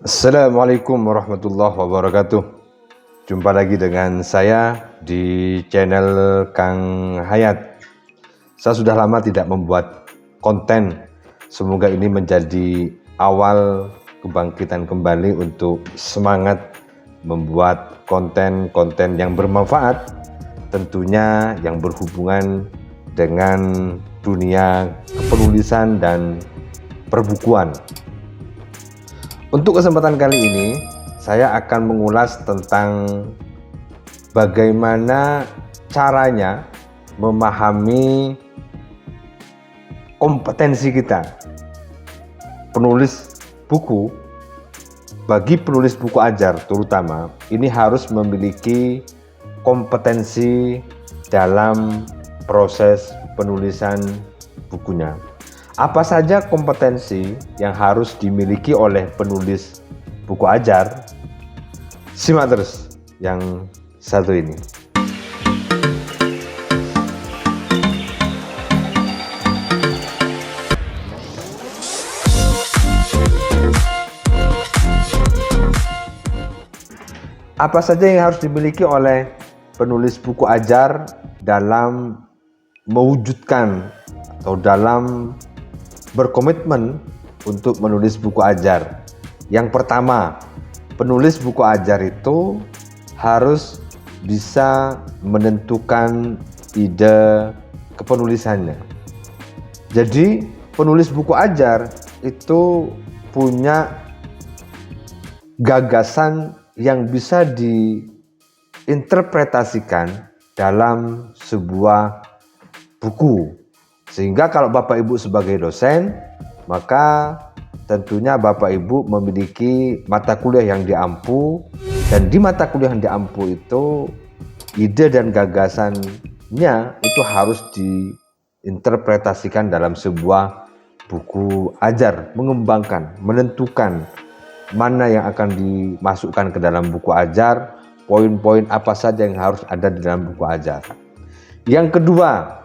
Assalamualaikum warahmatullahi wabarakatuh. Jumpa lagi dengan saya di channel Kang Hayat. Saya sudah lama tidak membuat konten. Semoga ini menjadi awal kebangkitan kembali untuk semangat membuat konten-konten yang bermanfaat, tentunya yang berhubungan dengan dunia kepenulisan dan perbukuan. Untuk kesempatan kali ini, saya akan mengulas tentang bagaimana caranya memahami kompetensi kita. Penulis buku, bagi penulis buku ajar terutama, ini harus memiliki kompetensi dalam proses penulisan bukunya. Apa saja kompetensi yang harus dimiliki oleh penulis buku ajar? Simak terus yang satu ini. Apa saja yang harus dimiliki oleh penulis buku ajar dalam mewujudkan atau dalam berkomitmen untuk menulis buku ajar? Yang pertama, penulis buku ajar itu harus bisa menentukan ide kepenulisannya. Jadi, penulis buku ajar itu punya gagasan yang bisa diinterpretasikan dalam sebuah buku. Sehingga kalau Bapak Ibu sebagai dosen, maka tentunya Bapak Ibu memiliki mata kuliah yang diampu, dan di mata kuliah yang diampu itu ide dan gagasannya itu harus diinterpretasikan dalam sebuah buku ajar, mengembangkan, menentukan mana yang akan dimasukkan ke dalam buku ajar, poin-poin apa saja yang harus ada di dalam buku ajar. Yang kedua,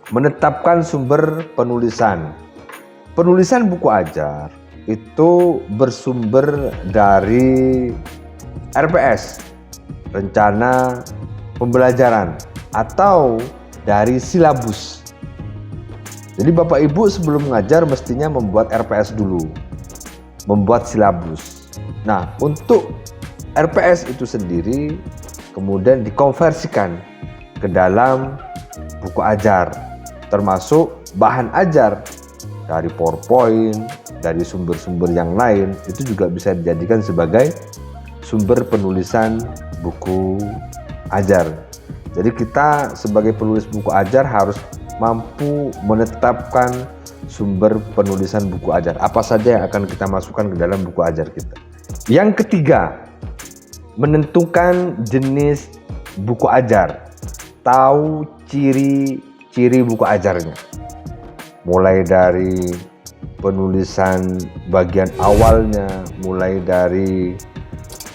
menetapkan sumber penulisan. Penulisan buku ajar itu bersumber dari RPS, rencana pembelajaran, atau dari silabus. Jadi Bapak Ibu sebelum mengajar mestinya membuat RPS dulu, membuat silabus. Nah, untuk RPS itu sendiri kemudian dikonversikan ke dalam buku ajar, termasuk bahan ajar dari PowerPoint, dari sumber-sumber yang lain, itu juga bisa dijadikan sebagai sumber penulisan buku ajar. Jadi kita sebagai penulis buku ajar harus mampu menetapkan sumber penulisan buku ajar. Apa saja yang akan kita masukkan ke dalam buku ajar kita. Yang ketiga, menentukan jenis buku ajar. Tahu ciri-ciri buku ajarnya, mulai dari penulisan bagian awalnya, mulai dari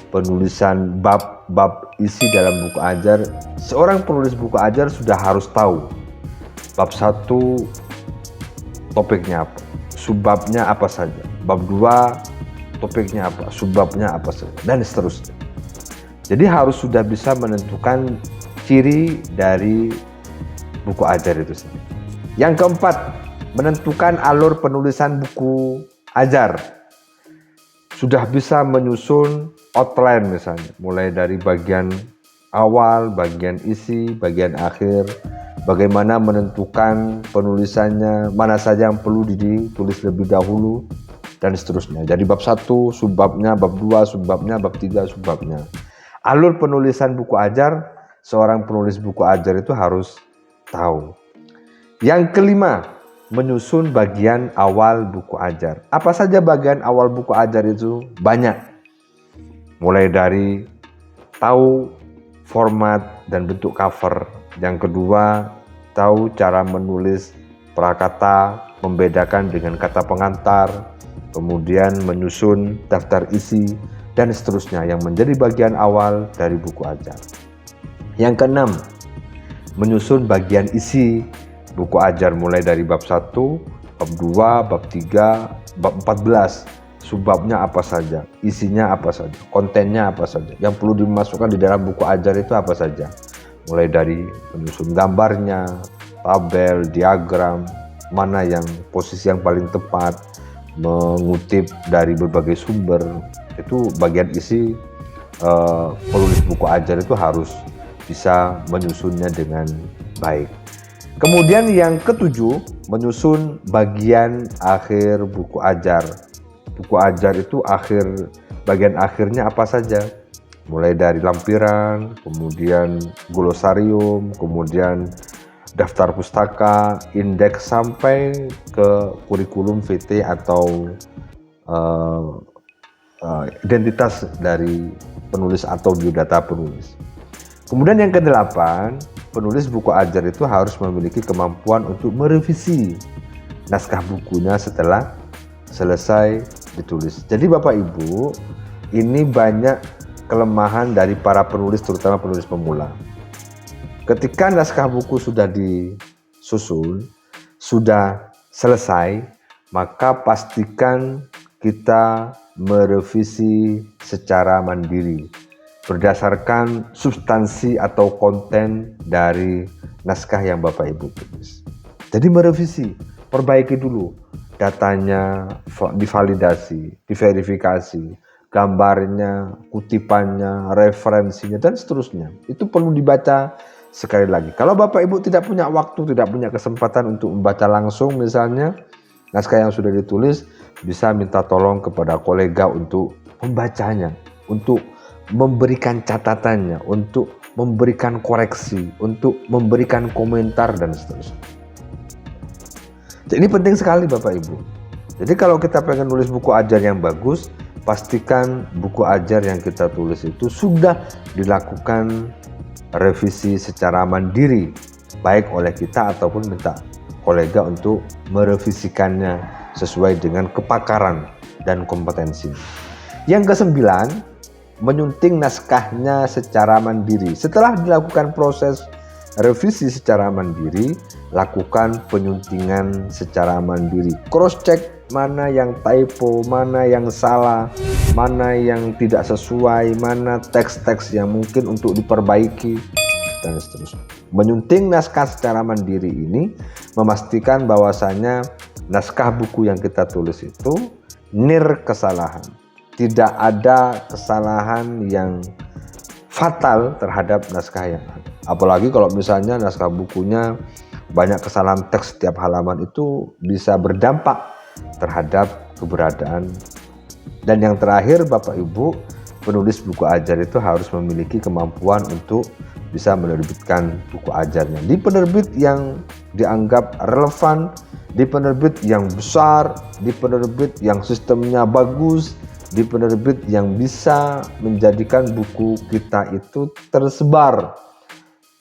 penulisan bab-bab isi dalam buku ajar. Seorang penulis buku ajar sudah harus tahu bab 1 topiknya apa, subbabnya apa saja, bab 2 topiknya apa, subbabnya apa saja, dan seterusnya. Jadi harus sudah bisa menentukan ciri dari buku ajar itu sendiri. Yang keempat, menentukan alur penulisan buku ajar. Sudah bisa menyusun outline misalnya, mulai dari bagian awal, bagian isi, bagian akhir, bagaimana menentukan penulisannya, mana saja yang perlu ditulis lebih dahulu, dan seterusnya. Jadi bab 1 subbabnya, bab 2 subbabnya, bab 3 subbabnya. Alur penulisan buku ajar, seorang penulis buku ajar itu harus tahu. Yang kelima, menyusun bagian awal buku ajar. Apa saja bagian awal buku ajar itu? Banyak. Mulai dari tahu format dan bentuk cover. Yang kedua, tahu cara menulis prakata, membedakan dengan kata pengantar, kemudian menyusun daftar isi, dan seterusnya yang menjadi bagian awal dari buku ajar. Yang keenam, menyusun bagian isi buku ajar mulai dari bab 1, bab 2, bab 3, bab 14. subbabnya apa saja, isinya apa saja, kontennya apa saja, yang perlu dimasukkan di dalam buku ajar itu apa saja. Mulai dari menyusun gambarnya, tabel, diagram, mana yang posisi yang paling tepat, mengutip dari berbagai sumber. Itu bagian isi penulis buku ajar itu harus bisa menyusunnya dengan baik. Kemudian yang ketujuh, menyusun bagian akhir buku ajar. Buku ajar itu bagian akhirnya apa saja? Mulai dari lampiran, kemudian glosarium, kemudian daftar pustaka, indeks, sampai ke kurikulum VT atau identitas dari penulis atau biodata penulis. Kemudian yang kedelapan, penulis buku ajar itu harus memiliki kemampuan untuk merevisi naskah bukunya setelah selesai ditulis. Jadi Bapak Ibu, ini banyak kelemahan dari para penulis, terutama penulis pemula. Ketika naskah buku sudah disusun, sudah selesai, maka pastikan kita merevisi secara mandiri berdasarkan substansi atau konten dari naskah yang Bapak Ibu tulis. Jadi merevisi, perbaiki dulu datanya, divalidasi, diverifikasi, gambarnya, kutipannya, referensinya, dan seterusnya. Itu perlu dibaca sekali lagi. Kalau Bapak Ibu tidak punya waktu, tidak punya kesempatan untuk membaca langsung misalnya naskah yang sudah ditulis, bisa minta tolong kepada kolega untuk membacanya, untuk memberikan catatannya, untuk memberikan koreksi, untuk memberikan komentar, dan seterusnya. Jadi ini penting sekali Bapak Ibu. Jadi kalau kita pengen nulis buku ajar yang bagus, pastikan buku ajar yang kita tulis itu sudah dilakukan revisi secara mandiri, baik oleh kita ataupun minta kolega untuk merevisikannya sesuai dengan kepakaran dan kompetensi. Yang kesembilan, menyunting naskahnya secara mandiri. Setelah dilakukan proses revisi secara mandiri, lakukan penyuntingan secara mandiri. Cross check mana yang typo, mana yang salah, mana yang tidak sesuai, mana teks-teks yang mungkin untuk diperbaiki, dan seterusnya. Menyunting naskah secara mandiri ini memastikan bahwasanya naskah buku yang kita tulis itu nir kesalahan. Tidak ada kesalahan yang fatal terhadap naskah yang ada. Apalagi kalau misalnya naskah bukunya banyak kesalahan teks setiap halaman, itu bisa berdampak terhadap keberadaan. Dan yang terakhir Bapak Ibu, penulis buku ajar itu harus memiliki kemampuan untuk bisa menerbitkan buku ajarnya di penerbit yang dianggap relevan, di penerbit yang besar, di penerbit yang sistemnya bagus, di penerbit yang bisa menjadikan buku kita itu tersebar,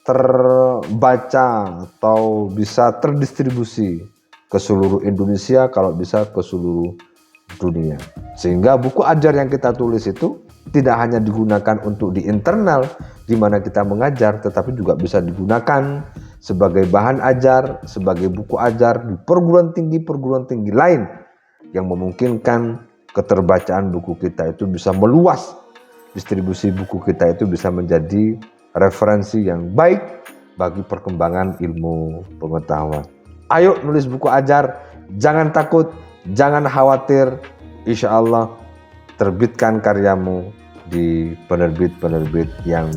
terbaca, atau bisa terdistribusi ke seluruh Indonesia, kalau bisa ke seluruh dunia. Sehingga buku ajar yang kita tulis itu tidak hanya digunakan untuk di internal di mana kita mengajar, tetapi juga bisa digunakan sebagai bahan ajar, sebagai buku ajar di perguruan tinggi lain yang memungkinkan keterbacaan buku kita itu bisa meluas, distribusi buku kita itu bisa menjadi referensi yang baik bagi perkembangan ilmu pengetahuan. Ayo nulis buku ajar, jangan takut, jangan khawatir, insya Allah terbitkan karyamu di penerbit-penerbit yang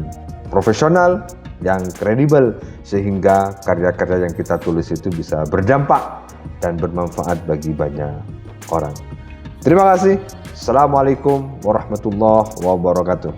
profesional, yang kredibel, sehingga karya-karya yang kita tulis itu bisa berdampak dan bermanfaat bagi banyak orang. Terima kasih. Assalamualaikum warahmatullahi wabarakatuh.